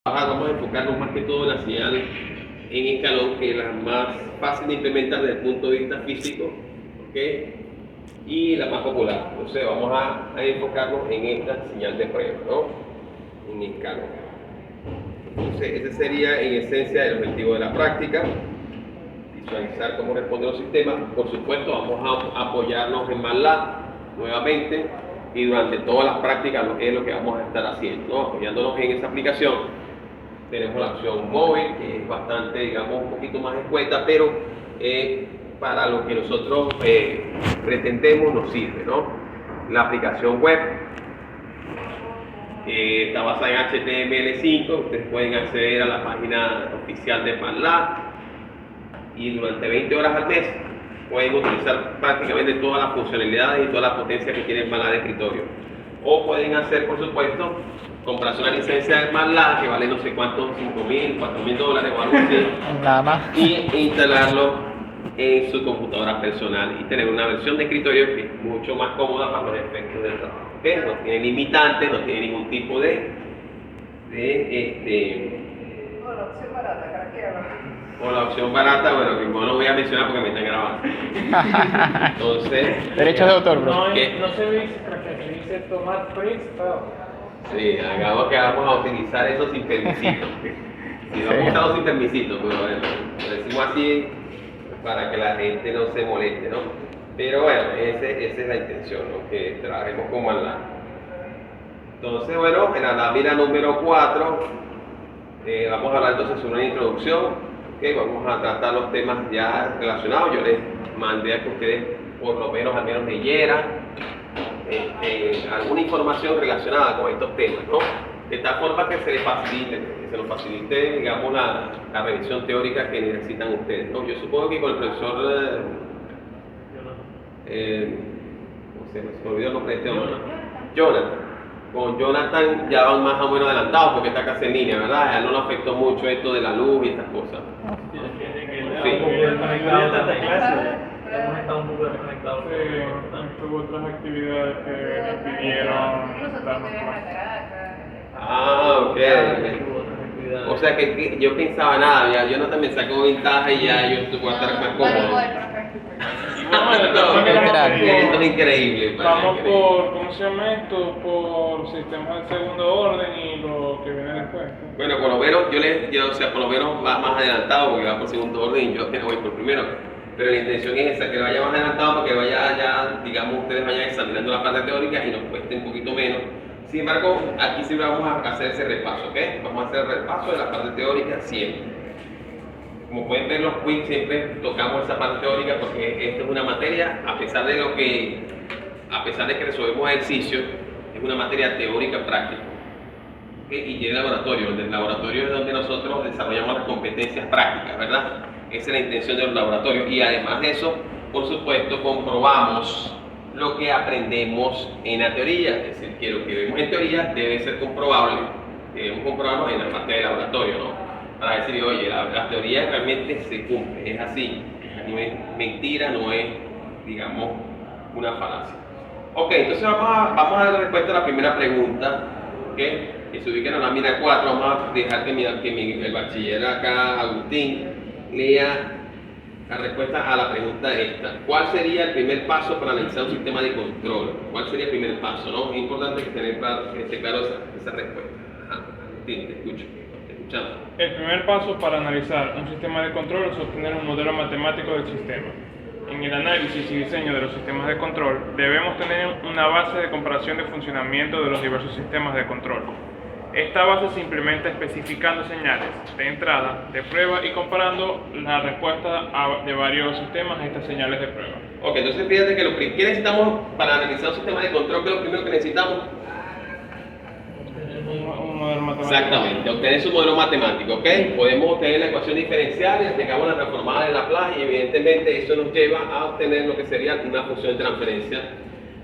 Vamos a enfocarnos más que todo en la señal en escalón, que es la más fácil de implementar desde el punto de vista físico, ¿ok? Y la más popular. Entonces vamos a enfocarnos en esta señal de prueba, ¿no? En escalón. Entonces ese sería en esencia el objetivo de la práctica: visualizar cómo responden los sistemas. Por supuesto vamos a apoyarnos en MATLAB nuevamente, y durante todas las prácticas es lo que vamos a estar haciendo, ¿no? Apoyándonos en esa aplicación. Tenemos la opción móvil, que es bastante, digamos, un poquito más escueta, pero para lo que nosotros pretendemos nos sirve, ¿no? La aplicación web está basada en HTML5. Ustedes pueden acceder a la página oficial de MATLAB y durante 20 horas al mes pueden utilizar prácticamente todas las funcionalidades y toda la potencia que tiene MATLAB de escritorio. O pueden hacer, por supuesto, comprarse una licencia de MATLAB que vale no sé cuántos, $5,000, $4,000 o algo así, nada más, y instalarlo en su computadora personal y tener una versión de escritorio que es mucho más cómoda para los efectos del trabajo. ¿Okay? No tiene limitantes, no tiene ningún tipo de O la opción barata, craqueala. O la opción barata, bueno, que no lo voy a mencionar porque me están grabando. Entonces, derechos de autor, bro. No, ¿qué? no se dice craquear, se dice tomar prints, sí, hagamos que vamos a utilizar eso sin permisito. Sí, vamos a usarlo sin permisito, pero bueno, lo decimos así para que la gente no se moleste, ¿no? Pero bueno, esa es la intención, ¿no? Que trabajemos con MATLAB. Entonces, bueno, en la lámina número 4 vamos a hablar entonces sobre una introducción. Okay, vamos a tratar los temas ya relacionados. Yo les mandé a que ustedes por lo menos al menos leyeran alguna información relacionada con estos temas, ¿no? De tal forma que se les facilite, digamos, la revisión teórica que necesitan ustedes, ¿no? Yo supongo que con el profesor ¿cómo se llama? Se me olvidó el nombre de este hombre. Jonathan. Con Jonathan ya van más o menos adelantados porque está casi en línea, ¿verdad? A él no le afectó mucho esto de la luz y estas cosas. Sí, hemos estado un poco desconectados. Sí, tuvo otras actividades que me pidieron. Incluso tú te ves a Caracas. Ah, ok. O sea que yo pensaba nada, ya Jonathan me sacó ventaja y ya yo voy a estar más cómodo. Esto es increíble. Vamos por, ¿cómo se llama esto? Por sistemas de segundo orden y lo que viene después. Bueno, por lo menos o sea, por lo menos va más adelantado porque va por segundo orden y yo apenas voy por primero. Pero la intención es esa, que vaya más adelantado para que vaya ya, digamos, ustedes vayan examinando la parte teórica y nos cueste un poquito menos. Sin embargo, aquí sí vamos a hacer ese repaso, ¿ok? Vamos a hacer el repaso de la parte teórica siempre. Como pueden ver, los quiz siempre tocamos esa parte teórica porque esta es una materia, a pesar de que resolvemos ejercicios, es una materia teórica práctica. ¿Okay? Y tiene laboratorio. El laboratorio es donde nosotros desarrollamos las competencias prácticas, ¿verdad? Esa es la intención de los laboratorios. Y además de eso, por supuesto, comprobamos lo que aprendemos en la teoría. Es decir, que lo que vemos en teoría debe ser comprobable. Debemos comprobarlo en la parte de laboratorio, ¿no? Para decir, oye, la teoría realmente se cumple, es así, no es mentira, no es, digamos, una falacia. Ok, entonces vamos a dar respuesta a la primera pregunta, ¿okay? Que se ubica en la lámina 4. Vamos a dejar que el bachiller acá, Agustín, lea la respuesta a la pregunta esta. ¿Cuál sería el primer paso para analizar un sistema de control? ¿Cuál sería el primer paso? ¿No? Es importante que esté claro esa respuesta. Ajá, Agustín, te escucho. El primer paso para analizar un sistema de control es obtener un modelo matemático del sistema. En el análisis y diseño de los sistemas de control, debemos tener una base de comparación de funcionamiento de los diversos sistemas de control. Esta base se implementa especificando señales de entrada, de prueba y comparando la respuesta de varios sistemas a estas señales de prueba. Ok, entonces fíjate que ¿qué necesitamos para analizar un sistema de control? ¿Qué es lo primero que necesitamos? Un modelo matemático. Exactamente, obtener su modelo matemático, ¿ok? Podemos obtener la ecuación diferencial y aplicamos la transformada de Laplace y evidentemente eso nos lleva a obtener lo que sería una función de transferencia.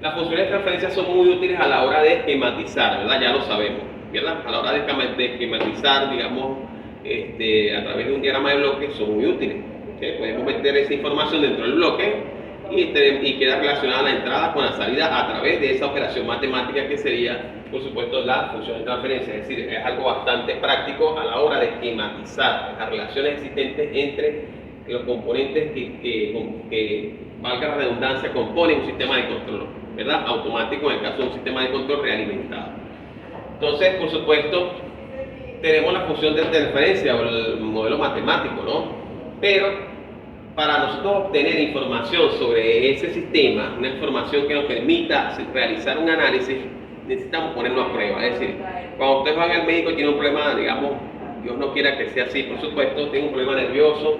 Las funciones de transferencia son muy útiles a la hora de esquematizar, ¿verdad? Ya lo sabemos, ¿verdad? A la hora de esquematizar, digamos, a través de un diagrama de bloques son muy útiles, ¿okay? Podemos meter esa información dentro del bloque y queda relacionada la entrada con la salida a través de esa operación matemática que sería, por supuesto, la función de transferencia. Es decir, es algo bastante práctico a la hora de esquematizar las relaciones existentes entre los componentes que valga la redundancia, componen un sistema de control, ¿verdad? Automático en el caso de un sistema de control realimentado. Entonces, por supuesto, tenemos la función de transferencia o el modelo matemático, ¿no? Pero para nosotros obtener información sobre ese sistema, una información que nos permita realizar un análisis, necesitamos ponerlo a prueba. Es decir, cuando ustedes van al médico y tienen un problema, digamos, Dios no quiera que sea así, por supuesto, tiene un problema nervioso,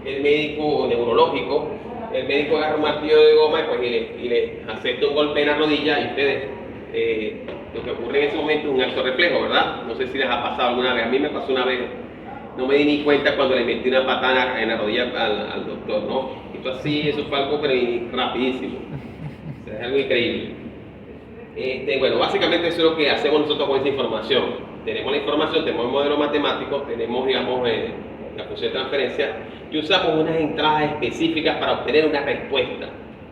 el médico o neurológico, el médico agarra un martillo de goma y le acepta un golpe en la rodilla y ustedes, lo que ocurre en ese momento es un acto reflejo, ¿verdad? No sé si les ha pasado alguna vez, a mí me pasó una vez. No me di ni cuenta cuando le metí una patada en la rodilla al doctor, ¿no? Esto así, eso fue algo pero rapidísimo. O sea, es algo increíble. Bueno, básicamente eso es lo que hacemos nosotros con esa información. Tenemos la información, tenemos el modelo matemático, tenemos, digamos, la función de transferencia y usamos unas entradas específicas para obtener una respuesta.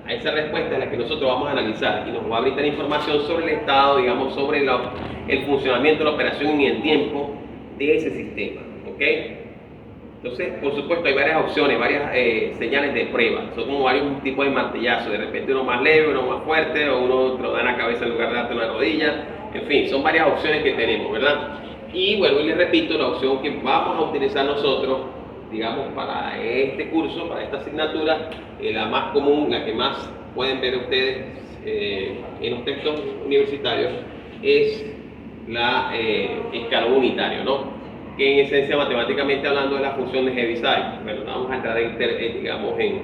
A esa respuesta es la que nosotros vamos a analizar y nos va a brindar información sobre el estado, digamos, sobre el funcionamiento, la operación en el tiempo de ese sistema. ¿Ok? Entonces, por supuesto, hay varias opciones, varias señales de prueba. Son como varios tipos de martillazos. De repente uno más leve, uno más fuerte, o uno te lo da en la cabeza en lugar de darte en la rodilla. En fin, son varias opciones que tenemos, ¿verdad? Y bueno, y les repito, la opción que vamos a utilizar nosotros, digamos, para este curso, para esta asignatura, la más común, la que más pueden ver ustedes en los textos universitarios, es la escalón unitario, ¿no? Que en esencia, matemáticamente hablando, es la función de Heaviside. Bueno, no vamos a entrar digamos, en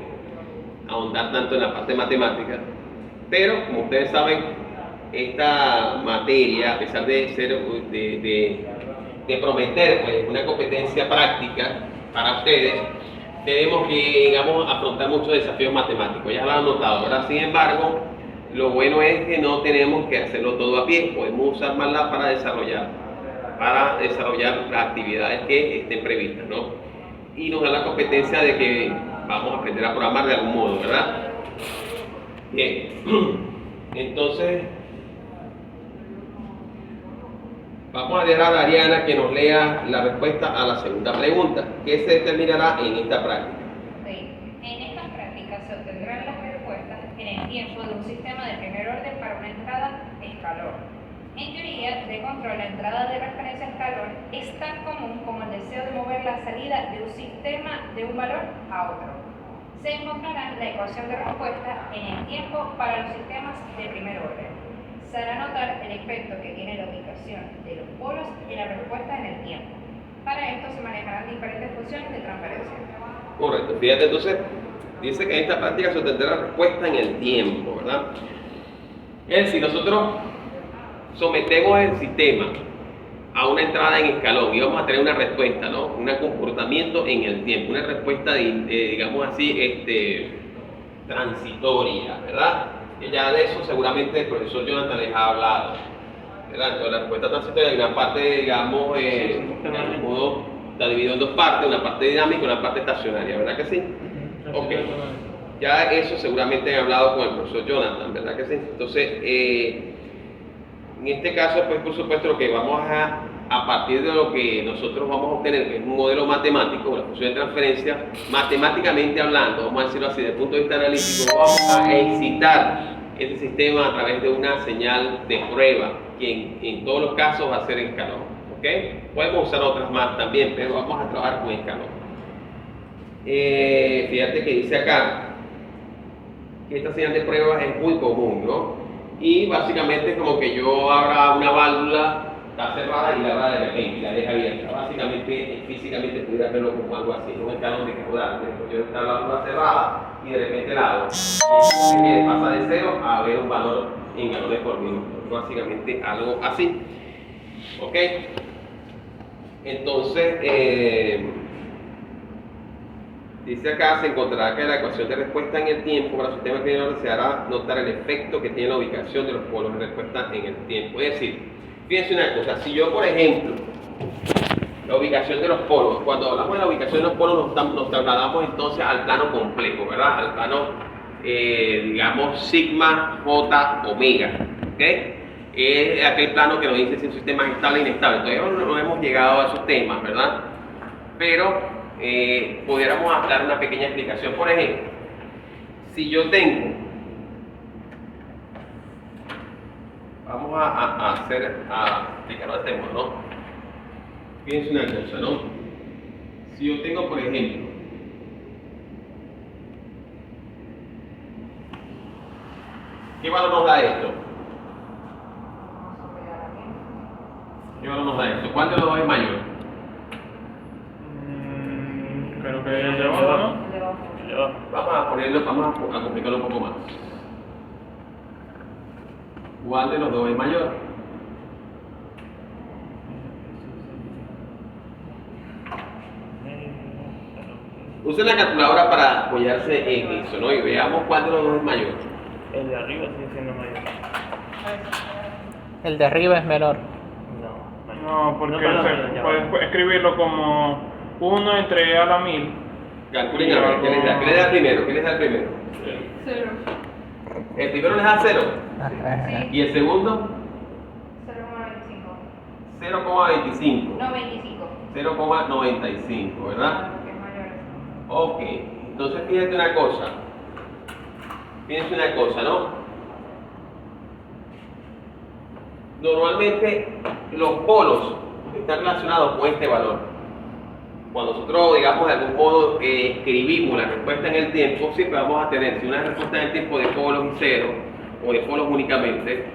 ahondar tanto en la parte matemática, pero como ustedes saben, esta materia, a pesar de ser de prometer pues, una competencia práctica para ustedes, tenemos que, digamos, afrontar muchos desafíos matemáticos. Ya lo han notado, ¿verdad? Sin embargo, lo bueno es que no tenemos que hacerlo todo a pie, podemos usar MATLAB para desarrollar las actividades que estén previstas, ¿no? Y nos da la competencia de que vamos a aprender a programar de algún modo, ¿verdad? Bien, entonces vamos a dejar a Ariana que nos lea la respuesta a la segunda pregunta, que se determinará en esta práctica. Sí. En esta práctica se obtendrán las respuestas en el tiempo de un sistema de primer orden para una entrada escalón. En teoría de control, la entrada de referencia escalón es tan común como el deseo de mover la salida de un sistema de un valor a otro. Se encontrará la ecuación de respuesta en el tiempo para los sistemas de primer orden. Se hará notar el efecto que tiene la ubicación de los polos en la respuesta en el tiempo. Para esto se manejarán diferentes funciones de transferencia. Correcto, fíjate, entonces dice que en esta práctica se obtendrá la respuesta en el tiempo, ¿verdad? Es decir, nosotros sometemos el sistema a una entrada en escalón y vamos a tener una respuesta, ¿no? Un comportamiento en el tiempo, una respuesta, digamos así, transitoria, ¿verdad? Y ya de eso seguramente el profesor Jonathan les ha hablado, ¿verdad? Entonces la respuesta transitoria hay una parte, digamos, de algún modo está dividido en dos partes, una parte dinámica y una parte estacionaria, ¿verdad que sí? Ok. Ya eso seguramente han hablado con el profesor Jonathan, ¿verdad que sí? Entonces, en este caso, pues por supuesto, lo que vamos a partir de lo que nosotros vamos a obtener, que es un modelo matemático, la función de transferencia, matemáticamente hablando, vamos a decirlo así, desde el punto de vista analítico, vamos a excitar ese sistema a través de una señal de prueba, que en todos los casos va a ser escalón, ¿ok? Podemos usar otras más también, pero vamos a trabajar con escalón. Fíjate que dice acá que esta señal de prueba es muy común, ¿no? Y básicamente es como que yo abra una válvula, está cerrada y la abra de repente y la deja abierta. Básicamente, físicamente pudiera verlo como algo así, un escalón de caudal. Yo está la válvula cerrada y de repente la abro. Y pasa de 0 a ver un valor en galones por minuto. Básicamente algo así. ¿Ok? Entonces, dice acá, se encontrará que la ecuación de respuesta en el tiempo para el sistema primer se hará notar el efecto que tiene la ubicación de los polos de respuesta en el tiempo. Es decir, fíjense una cosa, si yo, por ejemplo, la ubicación de los polos, cuando hablamos de la ubicación de los polos nos trasladamos entonces al plano complejo, ¿verdad? Al plano digamos, sigma, j, omega. ¿Ok? Es aquel plano que nos dice si un sistema es estable o inestable. Todavía no hemos llegado a esos temas, ¿verdad? Pero pudiéramos dar una pequeña explicación. Por ejemplo, si yo tengo, vamos a explicarlo de este modo, ¿no? Fíjense una cosa, ¿no? Si yo tengo, por ejemplo, ¿qué valor nos da esto? ¿Qué valor nos da esto? ¿Cuál de los dos es mayor? Creo que el de abajo, ¿no? El de abajo. El de abajo. Vamos a ponerlo, vamos a complicarlo un poco más. ¿Cuál de los dos es mayor? Usen la calculadora para apoyarse en eso, ¿no? Y veamos cuál de los dos es mayor. El de arriba sigue siendo mayor. El de arriba es menor. No, mayor. No, porque perdón, se ya puede va. escribirlo como 1 entre a la 1000. Calculen a ver, ¿qué les da? ¿Qué les da primero? ¿Qué les da primero? Cero. El primero les da 0. Sí. ¿Y el segundo? 0,25. 0,25. No, 25. 0,95, ¿verdad? Que es mayor. Ok, entonces fíjate una cosa. Fíjense una cosa, ¿no? Normalmente los polos están relacionados con este valor. Cuando nosotros, digamos, de algún modo escribimos la respuesta en el tiempo, siempre vamos a tener, si una respuesta en el tiempo de polos y cero, o de polos únicamente,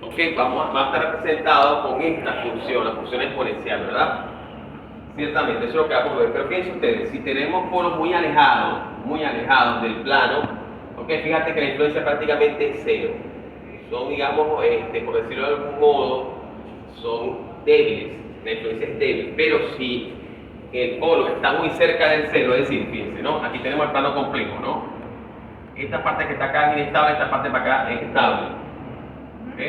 ok, va a estar representado con esta función, la función exponencial, ¿verdad? Ciertamente, eso es lo que va a ocurrir. Pero fíjense ustedes, si tenemos polos muy alejados del plano, ok, fíjate que la influencia es prácticamente cero. Son, digamos, por decirlo de algún modo, son débiles, la influencia es débil. Pero si el polo está muy cerca del cero, es decir, fíjense, ¿no? Aquí tenemos el plano complejo, ¿no? Esta parte que está acá es inestable, esta parte para acá es estable. ¿Ok?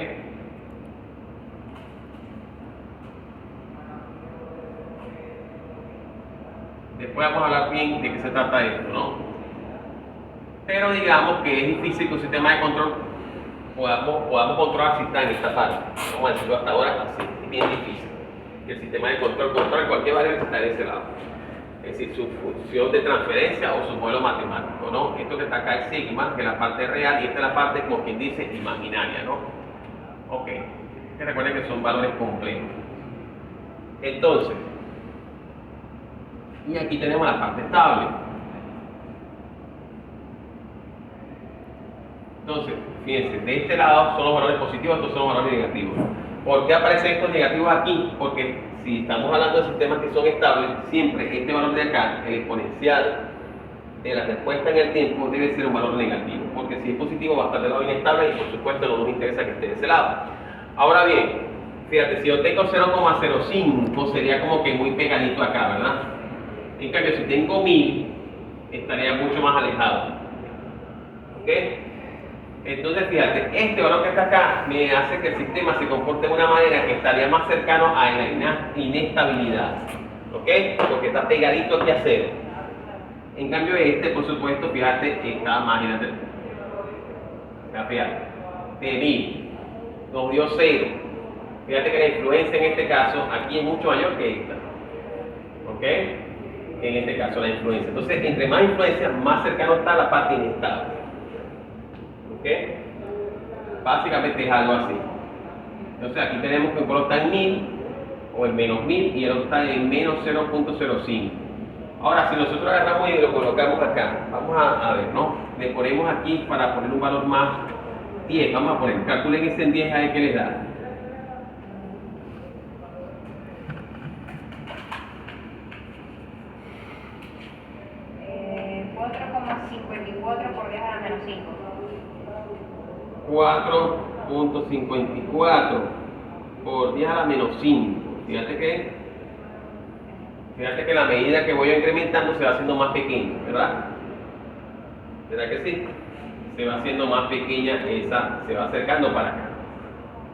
Después vamos a hablar bien de qué se trata esto, ¿no? Pero digamos que es difícil que un sistema de control podamos controlar si está en esta parte. Vamos a decirlo hasta ahora así, es bien difícil que el sistema de control controle cualquier variable que está de ese lado. Es decir, su función de transferencia o su modelo matemático, ¿no? Esto que está acá es sigma, que es la parte real, y esta es la parte, como quien dice, imaginaria, ¿no? Ok, que recuerden que son valores complejos. Entonces, y aquí tenemos la parte estable. Entonces, fíjense, de este lado son los valores positivos, estos son los valores negativos. ¿Por qué aparecen estos negativos aquí? Porque si estamos hablando de sistemas que son estables, siempre este valor de acá, el exponencial de la respuesta en el tiempo, debe ser un valor negativo. Porque si es positivo va a estar del lado inestable y por supuesto no nos interesa que esté de ese lado. Ahora bien, fíjate, si yo tengo 0,05 sería como que muy pegadito acá, ¿verdad? En cambio, si tengo 1000, estaría mucho más alejado. ¿Ok? Entonces, fíjate, este valor que está acá me hace que el sistema se comporte de una manera que estaría más cercano a la inestabilidad. ¿Ok? Porque está pegadito aquí a 0. En cambio, este, por supuesto, fíjate, está más, imagínate. O sea, fíjate, de 1000 nos dio 0. Fíjate que la influencia en este caso aquí es mucho mayor que esta. ¿Ok? En este caso la influencia. Entonces, entre más influencia, más cercano está la parte inestable. ¿Ok? Básicamente es algo así. Entonces, aquí tenemos que un polo está en 1000 o en menos 1000 y el otro está en menos 0,05. Ahora, si nosotros agarramos y lo colocamos acá, vamos a ver, ¿no? Le ponemos aquí para poner un valor más 10. Vamos a poner, calculen ese en 10 a ver qué les da. 4,54 por 10 a la menos 5. 4,54 por 10 a la menos 5. Fíjate que la medida que voy incrementando se va haciendo más pequeña, ¿verdad? ¿Verdad que sí? Se va haciendo más pequeña esa, se va acercando para acá.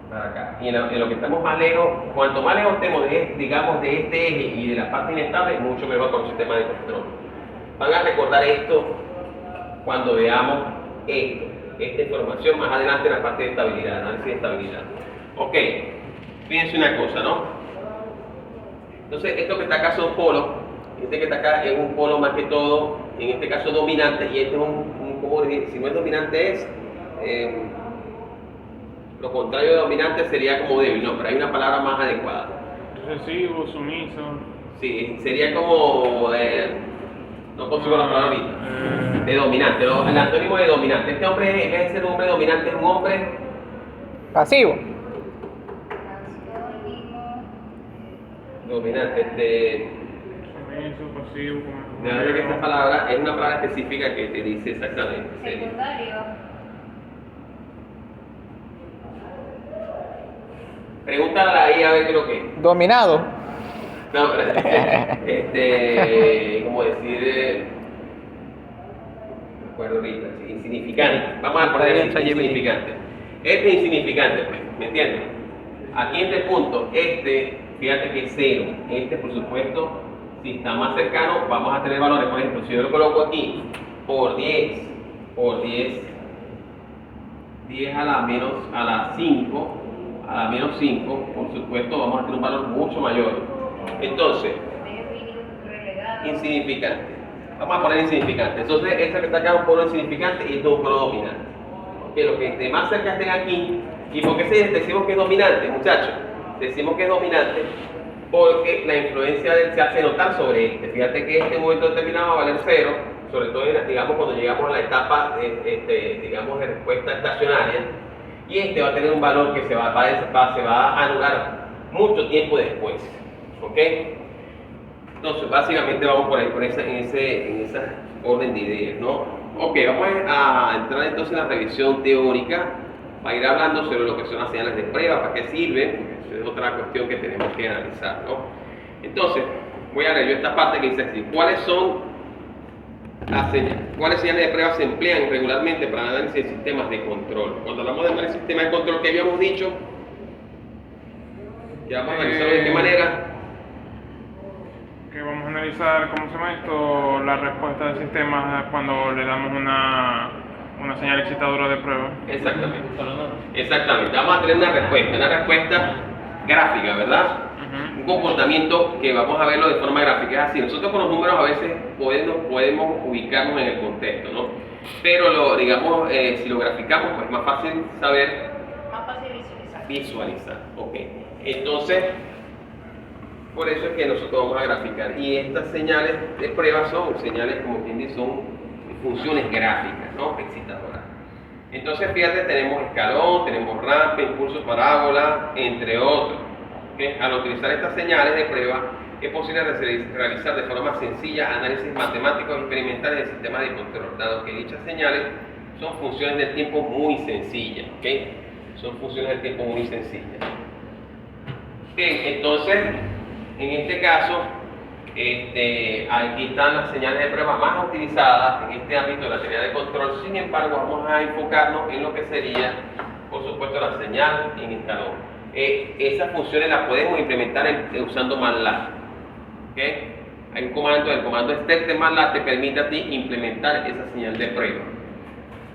Para acá. Y en lo que estamos más lejos, cuanto más lejos estemos, digamos, de este eje y de la parte inestable, mucho mejor con el sistema de control. Van a recordar esto cuando veamos esta información más adelante en la parte de estabilidad, análisis de estabilidad. Ok, fíjense una cosa, ¿no? Entonces, esto que está acá son polos, este que está acá es un polo más que todo, en este caso dominante, y este es ¿cómo decir? Si no es dominante es, lo contrario de dominante sería como débil, no, pero hay una palabra más adecuada. Recesivo, sumiso. Sí, sería como, no consigo la palabra ahorita, de dominante, el antónimo de dominante. Este hombre, en vez de ser un hombre dominante, es un hombre Pasivo. dominante. Sumiso, pasivo, como... De verdad que esta palabra es una palabra específica que te dice exactamente. sería. Secundario. Pregúntale ahí a ver qué es lo que es. Dominado. No, pero como decir, me acuerdo ahorita, sí, insignificante. Vamos a poner así, insignificante. Este es insignificante, pues, ¿me entiendes? Aquí en este punto, fíjate que es 0. Por supuesto, si está más cercano, vamos a tener valores. Por ejemplo, si yo lo coloco aquí por 10, 10 a la 5, a la menos 5, por supuesto, vamos a tener un valor mucho mayor. Entonces, Débil, relegado. insignificante. Vamos a poner insignificante. Entonces, esta que está acá es un polo insignificante y esto es un polo dominante. Que lo que esté más cerca estén aquí. ¿Y por qué decimos que es dominante, muchachos? Decimos que es dominante porque la influencia de él se hace notar sobre este. Fíjate que este momento determinado va a valer 0, sobre todo digamos, cuando llegamos a la etapa digamos, de respuesta estacionaria, y este va a tener un valor que se va a anular mucho tiempo después. ¿Ok? Entonces, básicamente vamos por ahí, en esa orden de ideas, ¿no? Ok, vamos a entrar entonces en la revisión teórica para ir hablando sobre lo que son las señales de prueba, para qué sirven, porque eso es otra cuestión que tenemos que analizar, ¿no? Entonces, voy a leer yo esta parte que dice así: ¿cuáles señales de prueba se emplean regularmente para el análisis de sistemas de control? Cuando hablamos de análisis de sistemas de control, ¿qué habíamos dicho? Que vamos a analizarlo de qué manera. Que vamos a analizar, ¿cómo se llama esto? La respuesta del sistema cuando le damos una señal excitadora de prueba. Exactamente. Exactamente. Vamos a tener una respuesta gráfica, ¿verdad? Un comportamiento que vamos a verlo de forma gráfica. Es así, nosotros con los números a veces podemos ubicarnos en el contexto, ¿no? Pero digamos, si lo graficamos, pues es más fácil saber. Más fácil Visualizar, ok. Entonces, por eso es que nosotros vamos a graficar. Y estas señales de prueba son señales, como quien dice, son funciones gráficas, ¿no? Excitadoras. Entonces, fíjate, tenemos escalón, tenemos rampa, impulso parábola, entre otros. ¿Okay? Al utilizar estas señales de prueba, es posible realizar de forma sencilla análisis matemáticos experimentales de sistemas de control, dado que dichas señales son funciones del tiempo muy sencillas. ¿Okay? Son funciones del tiempo muy sencillas. Bien, entonces, en este caso, aquí están las señales de prueba más utilizadas en este ámbito de la teoría de control. Sin embargo, vamos a enfocarnos en lo que sería, por supuesto, la señal en escalón. Esas funciones las podemos implementar usando MATLAB. ¿Okay? Hay un comando, el comando step de MATLAB te permite a ti implementar esa señal de prueba,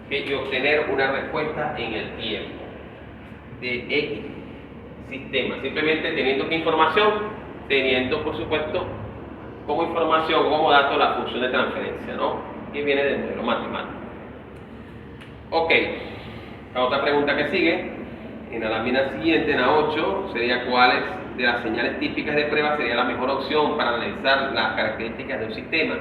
¿okay? Y obtener una respuesta en el tiempo de X sistema, simplemente teniendo qué información, teniendo por supuesto como información, como dato la función de transferencia, ¿no? Que viene del modelo matemático. Ok, la otra pregunta que sigue, en la lámina siguiente, en la 8, sería cuáles de las señales típicas de prueba sería la mejor opción para analizar las características de un sistema.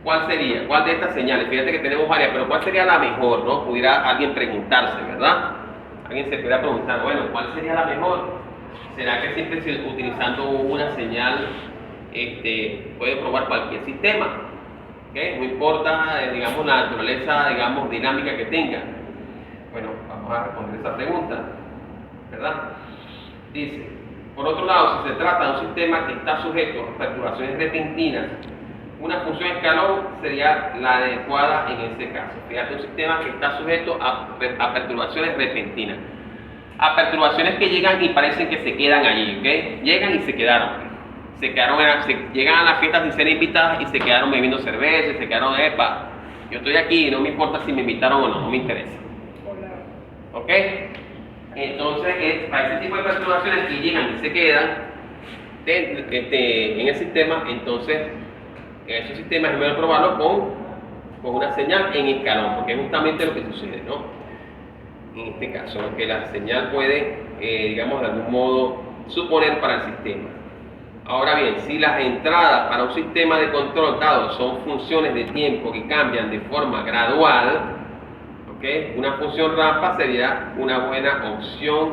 ¿Cuál sería? ¿Cuál de estas señales? Fíjate que tenemos varias, pero ¿cuál sería la mejor, no? Pudiera alguien preguntarse, ¿verdad? Alguien se pudiera preguntar, bueno, ¿cuál sería la mejor? ¿Será que siempre utilizando una señal puede probar cualquier sistema? ¿Okay? No importa, digamos, la naturaleza, digamos, dinámica que tenga. Bueno, vamos a responder esa pregunta, ¿verdad? Dice, por otro lado, si se trata de un sistema que está sujeto a perturbaciones repentinas, una función escalón sería la adecuada en ese caso. Fíjate, un sistema que está sujeto a perturbaciones repentinas. A perturbaciones que llegan y parecen que se quedan allí, ¿ok? Llegan y se quedaron. Llegan a las fiestas sin ser invitadas y se quedaron bebiendo cerveza, se quedaron, Yo estoy aquí y no me importa si me invitaron o no, no me interesa. ¿Ok? Entonces, para ese tipo de perturbaciones que llegan y se quedan en el sistema, entonces esos sistemas es mejor probarlo con una señal en escalón, porque es justamente lo que sucede, ¿no? En este caso, lo que la señal puede, digamos, de algún modo suponer para el sistema. Ahora bien, si las entradas para un sistema de control dado son funciones de tiempo que cambian de forma gradual, ¿okay? Una función rampa sería una buena opción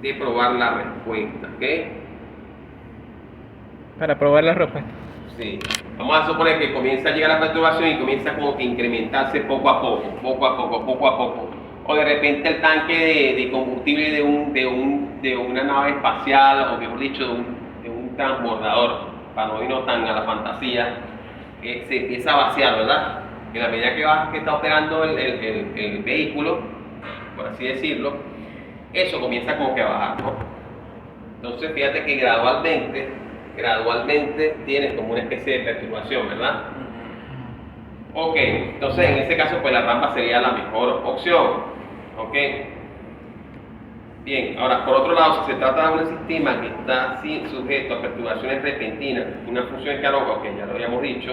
de probar la respuesta, ¿okay? Para probar la respuesta. Sí. Vamos a suponer que comienza a llegar la perturbación y comienza como que incrementarse poco a poco. O de repente el tanque de combustible de una nave espacial, o mejor dicho, de un transbordador, para no irnos tan a la fantasía, se empieza a vaciar, ¿verdad? En la medida que está operando el vehículo, por así decirlo, eso comienza como que a bajar, ¿no? Entonces fíjate que gradualmente tienes como una especie de perturbación, ¿verdad? Ok, entonces en este caso pues la rampa sería la mejor opción, ok. Bien, ahora por otro lado, si se trata de un sistema que está sujeto a perturbaciones repentinas, una función escalón, ok, ya lo habíamos dicho.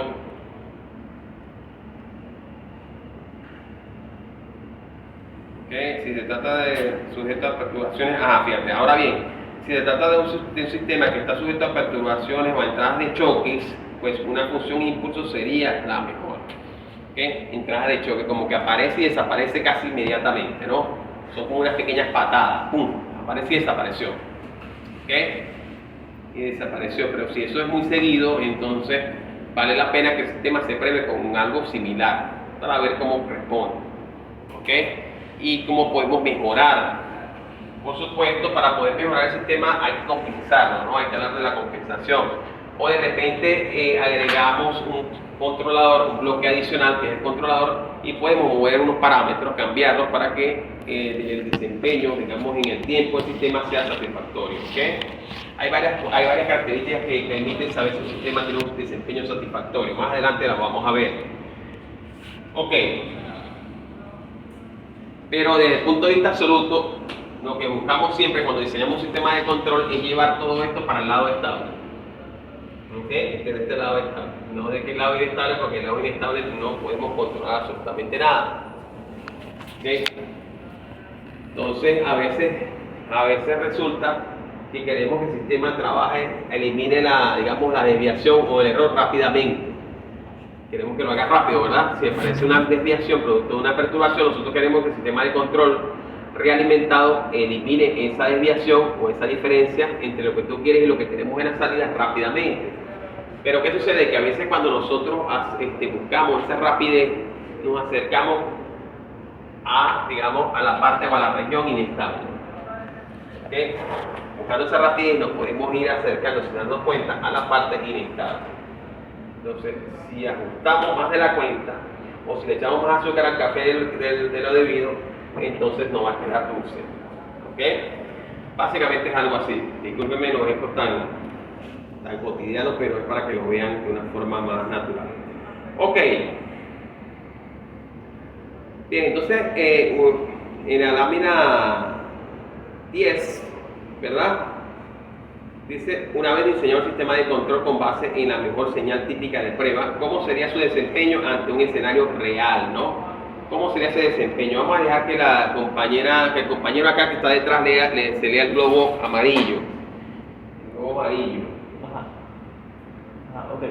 Ok, si se trata de sujeto a perturbaciones, fíjate, ahora bien, si se trata de un sistema que está sujeto a perturbaciones o a entradas de choques, pues una función impulso sería la mejor. ¿Okay? Entradas de choque, como que aparece y desaparece casi inmediatamente, ¿no? Son como unas pequeñas patadas, ¡pum! Apareció y desapareció. ¿Okay? Y desapareció, pero si eso es muy seguido, entonces vale la pena que el sistema se pruebe con algo similar para ver cómo responde. ¿Okay? Y cómo podemos mejorar. Por supuesto, para poder mejorar el sistema hay que compensarlo, ¿no? Hay que hablar de la compensación. O de repente agregamos un controlador, un bloque adicional que es el controlador, y podemos mover unos parámetros, cambiarlos para que el desempeño, digamos, en el tiempo del sistema sea satisfactorio. ¿Okay? Hay varias características que permiten saber si un sistema tiene un desempeño satisfactorio. Más adelante las vamos a ver. Ok. Pero desde el punto de vista absoluto, lo que buscamos siempre cuando diseñamos un sistema de control es llevar todo esto para el lado estable. ¿Okay? De este lado estable. No de que el lado inestable, porque el lado inestable no podemos controlar absolutamente nada. ¿Okay? Entonces, a veces resulta que queremos que el sistema trabaje, elimine la desviación o el error rápidamente. Queremos que lo haga rápido, ¿verdad? Si aparece una desviación producto de una perturbación, nosotros queremos que el sistema de control realimentado elimine esa desviación o esa diferencia entre lo que tú quieres y lo que tenemos en la salida rápidamente. Pero ¿qué sucede? Que a veces cuando nosotros buscamos esa rapidez, nos acercamos a la parte o a la región inestable. ¿Okay? Buscando esa rapidez nos podemos ir acercando, sin darnos cuenta, a la parte inestable. Entonces, si ajustamos más de la cuenta, o si le echamos más azúcar al café de lo debido, entonces no va a quedar dulce. ¿Okay? Básicamente es algo así. Discúlpenme los ejemplos tan cotidianos, pero es para que lo vean de una forma más natural. Ok. Bien, entonces en la lámina 10, ¿verdad? Dice, una vez diseñado un sistema de control con base en la mejor señal típica de prueba, ¿cómo sería su desempeño ante un escenario real, no? ¿Cómo sería ese desempeño? Vamos a dejar que el compañero acá que está detrás se lea el globo amarillo. El globo amarillo. Ok.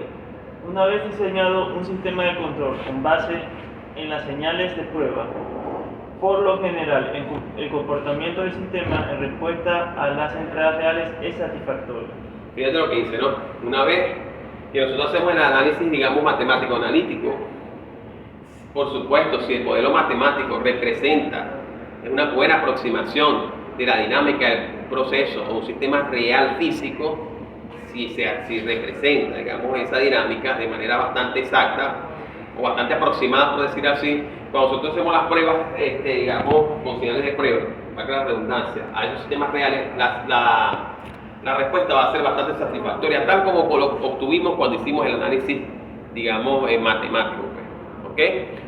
Una vez diseñado un sistema de control con base en las señales de prueba, por lo general el comportamiento del sistema en respuesta a las entradas reales es satisfactorio. Fíjate lo que dice, ¿no? Una vez que nosotros hacemos el análisis, digamos, matemático-analítico, por supuesto, si el modelo matemático representa una buena aproximación de la dinámica del proceso o un sistema real físico, si representa, digamos, esa dinámica de manera bastante exacta o bastante aproximada, por decir así, cuando nosotros hacemos las pruebas, digamos, con señales de prueba, para la redundancia, a esos sistemas reales, la respuesta va a ser bastante satisfactoria, tal como lo obtuvimos cuando hicimos el análisis, digamos, matemático. ¿ok?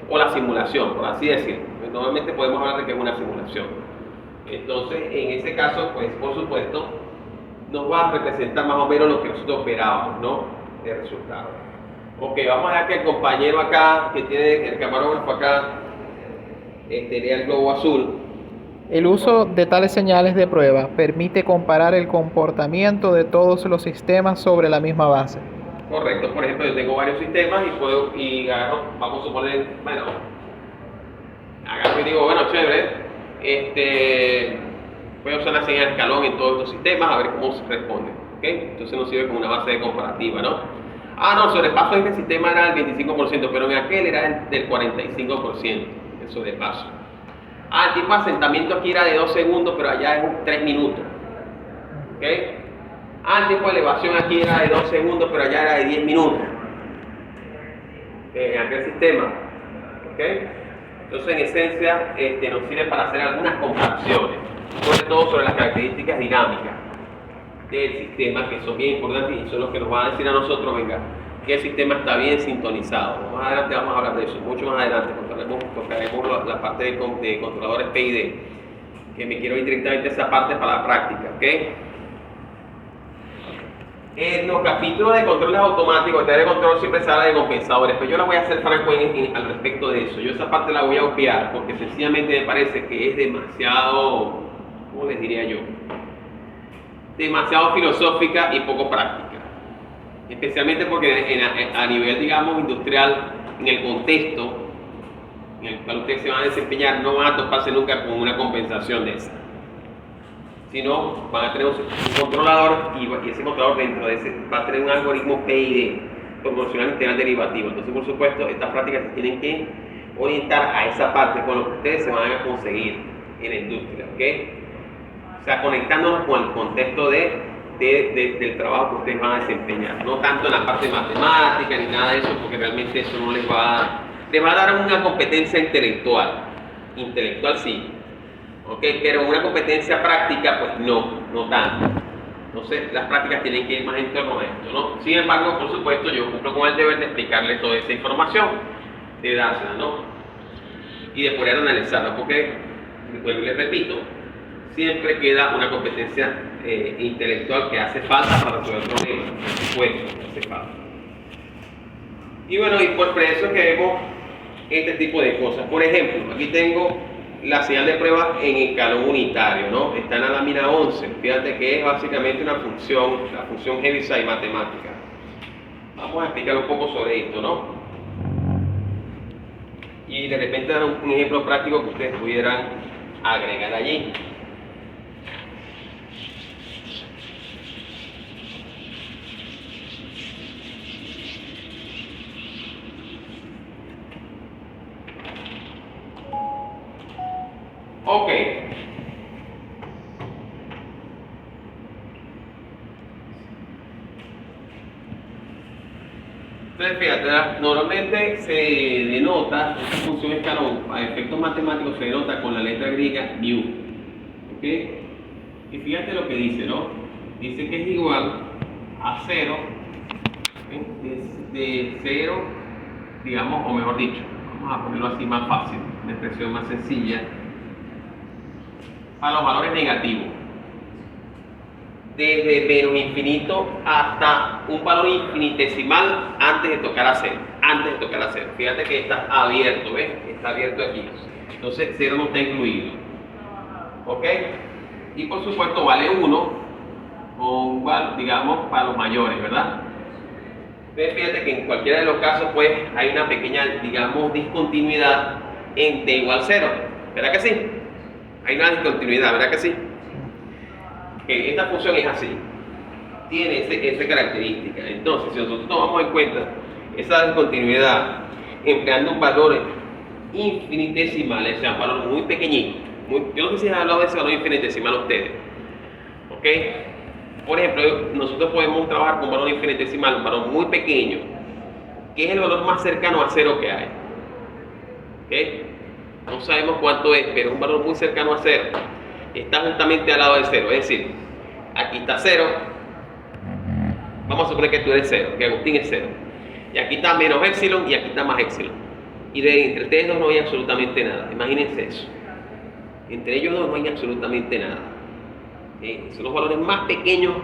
O la simulación, por así decirlo. Normalmente podemos hablar de que es una simulación. Entonces, en ese caso, pues por supuesto, nos va a representar más o menos lo que nosotros esperábamos, ¿no? De resultado. Ok, vamos a ver que el compañero acá, que tiene el camarógrafo acá, lea el globo azul. El uso de tales señales de prueba permite comparar el comportamiento de todos los sistemas sobre la misma base. Correcto, por ejemplo, yo tengo varios sistemas y agarro, vamos a suponer, bueno, agarro y digo, bueno, chévere, voy a usar la señal de escalón en todos estos sistemas a ver cómo se responde, ¿ok? Entonces nos sirve como una base de comparativa, ¿no? Ah, no, el sobrepaso de este sistema era del 25%, pero en aquel era del 45%, el sobrepaso. Ah, el tipo de asentamiento aquí era de 2 segundos, pero allá es 3 minutos, ¿ok? Ah, el tiempo de elevación aquí era de 2 segundos, pero allá era de 10 minutos. En aquel sistema. ¿Ok? Entonces, en esencia, nos sirve para hacer algunas comparaciones, sobre todo sobre las características dinámicas del sistema, que son bien importantes y son los que nos van a decir a nosotros, venga, que el sistema está bien sintonizado. Más adelante vamos a hablar de eso, mucho más adelante, tocaremos la parte de controladores PID, que me quiero ir directamente a esa parte para la práctica, ¿ok? En los capítulos de controles automáticos, de control siempre se habla de compensadores, pero yo les voy a hacer franco al respecto de eso. Yo esa parte la voy a obviar porque sencillamente me parece que es demasiado, ¿cómo les diría yo? Demasiado filosófica y poco práctica. Especialmente porque a nivel, digamos, industrial, en el contexto en el cual ustedes se van a desempeñar, no van a toparse nunca con una compensación de esa. Sino van a tener un controlador y ese controlador dentro de ese va a tener un algoritmo PID, proporcional integral derivativo. Entonces, por supuesto, estas prácticas se tienen que orientar a esa parte con lo que ustedes se van a conseguir en la industria, ¿ok? O sea, conectándonos con el contexto del trabajo que ustedes van a desempeñar, no tanto en la parte matemática ni nada de eso, porque realmente eso no les va a dar una competencia intelectual sí. Okay, pero una competencia práctica, pues no tanto. Entonces, las prácticas tienen que ir más en torno a esto, ¿no? Sin embargo, por supuesto, yo cumplo con el deber de explicarle toda esa información, de dársela, ¿no? Y de poder analizarla, porque, les repito, siempre queda una competencia intelectual que hace falta para resolver problemas, por supuesto, hace falta. Y bueno, y por eso es que vemos este tipo de cosas. Por ejemplo, aquí tengo la señal de prueba en escalón unitario, ¿no? Está en la lámina 11. Fíjate que es básicamente una función, la función Heaviside matemática. Vamos a explicar un poco sobre esto, ¿no? Y de repente dar un ejemplo práctico que ustedes pudieran agregar allí. Ok. Entonces, fíjate, normalmente se denota esta función escalón a efectos matemáticos, se denota con la letra griega mu. ¿Ok? Y fíjate lo que dice, ¿no? Dice que es igual a 0, de 0, digamos, o mejor dicho, vamos a ponerlo así más fácil, una expresión más sencilla, a los valores negativos, desde menos infinito hasta un valor infinitesimal antes de tocar a 0, fíjate que está abierto, ¿ves? Está abierto aquí, entonces 0 no está incluido, ¿ok? Y por supuesto vale 1, digamos, para los mayores, ¿verdad? Entonces fíjate que en cualquiera de los casos pues hay una pequeña, digamos, discontinuidad en t igual 0, ¿verdad que sí? Hay una discontinuidad, ¿verdad que sí? Que esta función es así, tiene esa característica. Entonces, si nosotros tomamos en cuenta esa discontinuidad empleando un valor infinitesimal, o sea, un valor muy pequeñito, yo no sé si han hablado de ese valor infinitesimal ustedes, ¿ok? Por ejemplo, nosotros podemos trabajar con un valor infinitesimal, un valor muy pequeño, que es el valor más cercano a 0 que hay, ¿ok? No sabemos cuánto es, pero es un valor muy cercano a 0. Está justamente al lado de 0, es decir, aquí está 0. Vamos a suponer que tú eres 0, que Agustín es 0. Y aquí está menos epsilon y aquí está más epsilon. Y entre ustedes dos no hay absolutamente nada. Imagínense eso. Entre ellos dos no hay absolutamente nada. Son los valores más pequeños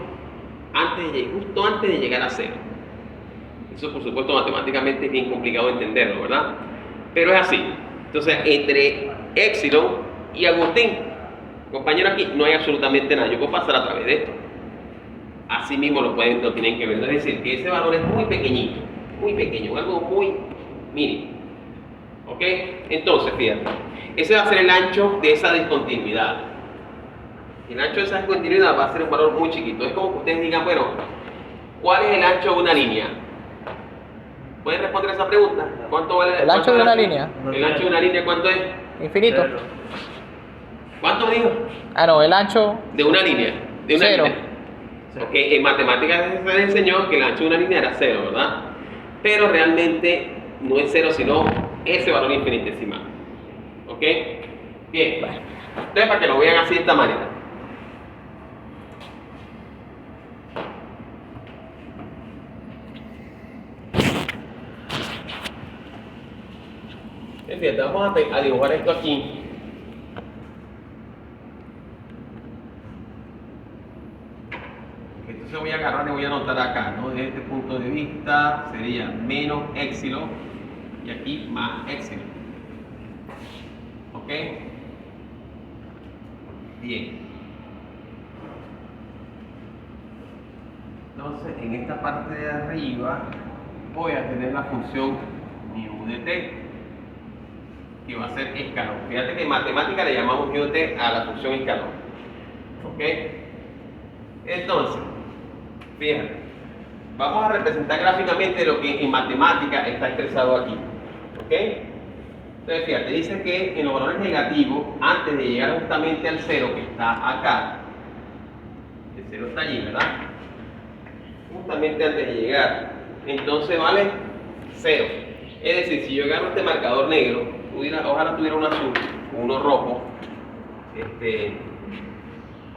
justo antes de llegar a cero. Eso, por supuesto, matemáticamente es bien complicado de entenderlo, ¿verdad? Pero es así. Entonces, entre Epsilon y Agustín, compañero, aquí no hay absolutamente nada. Yo puedo pasar a través de esto. Así mismo lo tienen que ver. Es decir, que ese valor es muy pequeñito, algo muy mínimo. ¿Ok? Entonces, fíjate, ese va a ser el ancho de esa discontinuidad. El ancho de esa discontinuidad va a ser un valor muy chiquito. Es como que ustedes digan, bueno, ¿cuál es el ancho de una línea? ¿Pueden responder esa pregunta? ¿Cuánto vale ¿El ancho de una línea? ¿El ancho de una línea cuánto es? Infinito. Cero. ¿Cuánto dijo? Ah, no, el ancho De una línea. De una Cero. línea. Ok, en matemáticas se les enseñó que el ancho de una línea era cero, ¿verdad? Pero realmente no es cero, sino ese valor infinitesimal. ¿Ok? Bien. Entonces, para que lo vean así de esta manera. Fíjate, vamos a dibujar esto aquí. Entonces voy a agarrar y voy a anotar acá, ¿no? Desde este punto de vista sería menos épsilon y aquí más épsilon. ¿Ok? Bien. Entonces en esta parte de arriba voy a tener la función mu de t, que va a ser escalón. Fíjate que en matemática le llamamos mu de t a la función escalón. ¿Ok? Entonces, fíjate, vamos a representar gráficamente lo que en matemática está expresado aquí. ¿Ok? Entonces, fíjate, dice que en los valores negativos, antes de llegar justamente al cero que está acá, el cero está allí, ¿verdad? Justamente antes de llegar, entonces vale 0. Es decir, si yo agarro este marcador negro, ojalá tuviera un azul, uno rojo,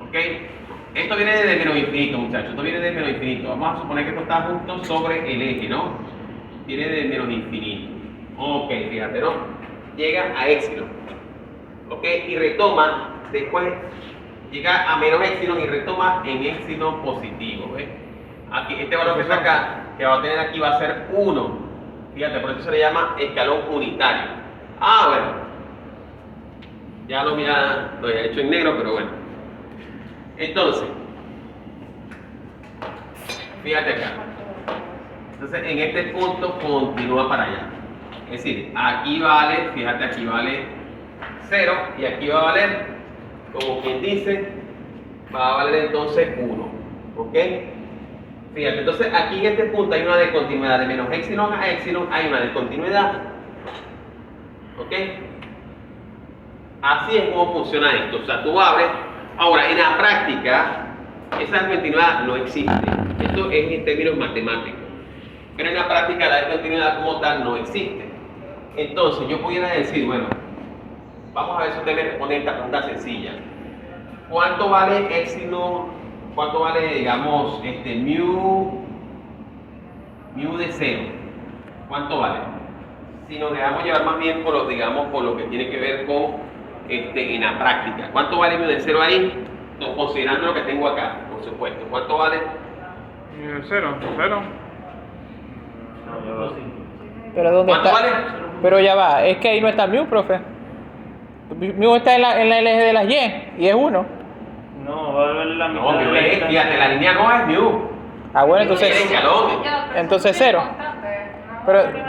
¿ok? Esto viene de menos infinito, muchachos, esto viene de menos infinito. Vamos a suponer que esto está justo sobre el eje, ¿no? Viene de menos infinito. Ok, fíjate, ¿no? Llega a épsilon, ¿ok? Y retoma, después llega a menos épsilon y retoma en épsilon positivo, ¿ves? Aquí, este valor que está acá, que va a tener aquí, va a ser 1. Fíjate, por eso se le llama escalón unitario. Ah, bueno. Ya lo he hecho en negro, pero bueno. Entonces, fíjate acá. Entonces, en este punto continúa para allá. Es decir, aquí vale, fíjate, aquí vale 0 y aquí va a valer, como quien dice, va a valer entonces 1. ¿Ok? Fíjate, entonces aquí en este punto hay una discontinuidad de menos épsilon a épsilon, hay una discontinuidad. ¿Ok? Así es como funciona esto. O sea, tú abres. Ahora, en la práctica, esa discontinuidad no existe. Esto es en términos matemáticos. Pero en la práctica, la discontinuidad como tal no existe. Entonces, yo pudiera decir, bueno, vamos a ver si usted me responde esta pregunta sencilla. ¿Cuánto vale épsilon? ¿Cuánto vale, digamos, mu de 0? ¿Cuánto vale? Si nos dejamos llevar más bien por lo, digamos, por lo que tiene que ver con en la práctica. ¿Cuánto vale mu de 0 ahí? No, considerando lo que tengo acá, por supuesto. ¿Cuánto vale? Cero. No, yo lo sí. ¿Pero dónde ¿Cuánto está? vale? Pero ya va, es que ahí no está mu, profe. Mu está en el eje de las y es 1. No, va a valer la mitad No, de mu la es, distancia. fíjate, la línea no es mu. Ah, bueno, Es entonces. escalón. Entonces, 0. Pero, Pero-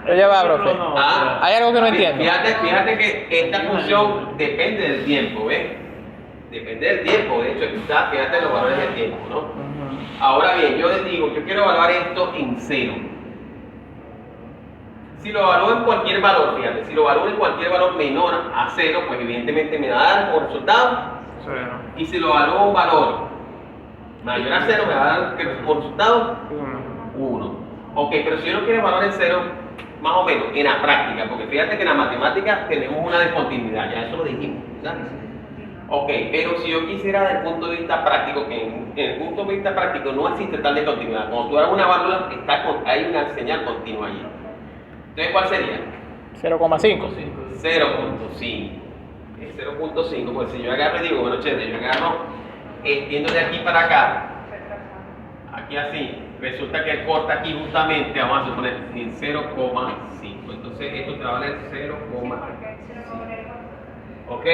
Pero ya va, profe. No, Ah, Hay algo que no entiendo. Fíjate que esta función depende del tiempo, ¿ves? Depende del tiempo, de hecho, quizás fíjate los valores del tiempo, ¿no? Ujú. Ahora bien, yo les digo, yo quiero evaluar esto en 0. Si lo evalúo en cualquier valor, fíjate, si lo evalúo en cualquier valor menor a 0, pues evidentemente me va a dar como resultado. Cero. Y si lo evalúo un valor mayor a 0, me va a dar como resultado Uno. 1. Ok, pero si yo no quiero evaluar en 0, más o menos, en la práctica, porque fíjate que en la matemática tenemos una discontinuidad, ya eso lo dijimos, ¿sabes? Ok, pero si yo quisiera desde el punto de vista práctico, que en el punto de vista práctico no existe tal discontinuidad. Cuando tú hagas una válvula, hay una señal continua allí. Entonces, ¿cuál sería? 0,5. 0.5. Es 0.5, pues si yo agarro y digo, bueno, chévere, yo agarro, extiendo de aquí para acá, aquí así, resulta que corta aquí justamente, vamos a suponer, en 0,5. Entonces esto te va a valer 0,5. ¿Ok?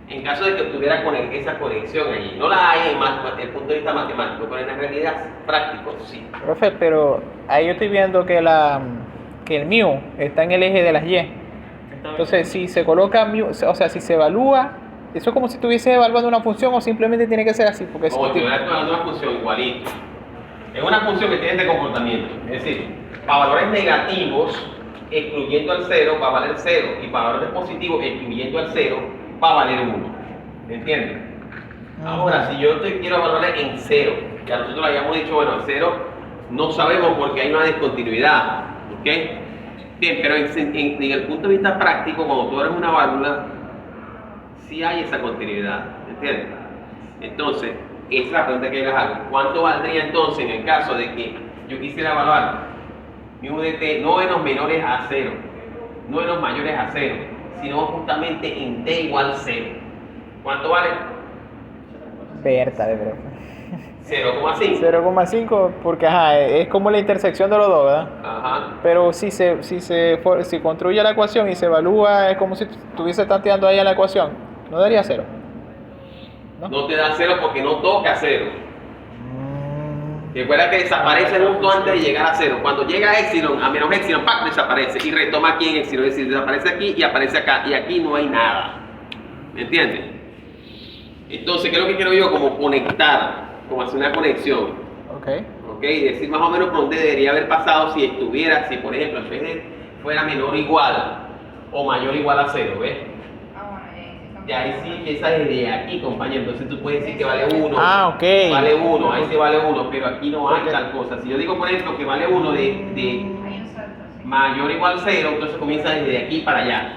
En caso de que tuviera esa conexión allí, no la hay desde el punto de vista matemático, pero en la realidad práctico sí. Profe, pero ahí yo estoy viendo que que el mu está en el eje de las y. Entonces, si se coloca mu, o sea, si se evalúa, eso es como si estuviese evaluando una función o simplemente tiene que ser así. Porque Como si estuviera evaluando una función igualito. Es una función que tiene este comportamiento. Es decir, para valores negativos, excluyendo al 0, va a valer 0. Y para valores positivos, excluyendo al 0, va a valer 1. ¿Me entiendes? Ahora, si yo quiero evaluar en 0, ya nosotros le habíamos dicho, bueno, el 0 no sabemos porque hay una discontinuidad. ¿Ok? Bien, pero en el punto de vista práctico, cuando tú eres una válvula, sí hay esa continuidad, ¿entiendes? Entonces, esa es la pregunta que yo les hago. ¿Cuánto valdría entonces en el caso de que yo quisiera evaluar mu de t no en los menores a 0, no en los mayores a 0, sino justamente en t igual 0? ¿Cuánto vale? Berta, de verdad. 0,5. 0,5 porque ajá, es como la intersección de los dos, ¿verdad? Ajá. Pero si construye la ecuación y se evalúa, es como si estuviese tanteando ahí a la ecuación, ¿no daría 0? No te da 0 porque no toca 0. Recuerda que desaparece justo antes de llegar a 0. Cuando llega a epsilon, a menos epsilon, ¡pac!, desaparece y retoma aquí en epsilon. Es decir, desaparece aquí y aparece acá. Y aquí no hay nada. ¿Me entiendes? Entonces, ¿qué es lo que quiero yo? Como conectar, como hacer una conexión. Ok, y decir más o menos por dónde debería haber pasado si estuviera, si por ejemplo, en vez de fuera menor o igual o mayor o igual a 0, ¿ves? Y ahí sí empieza desde aquí, compañero. Entonces tú puedes decir que vale 1. Ah, ok. Vale 1, ahí sí vale 1, pero aquí no hay tal cosa. Si yo digo, por ejemplo, que vale 1 de Hay un salto, sí. mayor o igual a 0, entonces comienza desde aquí para allá.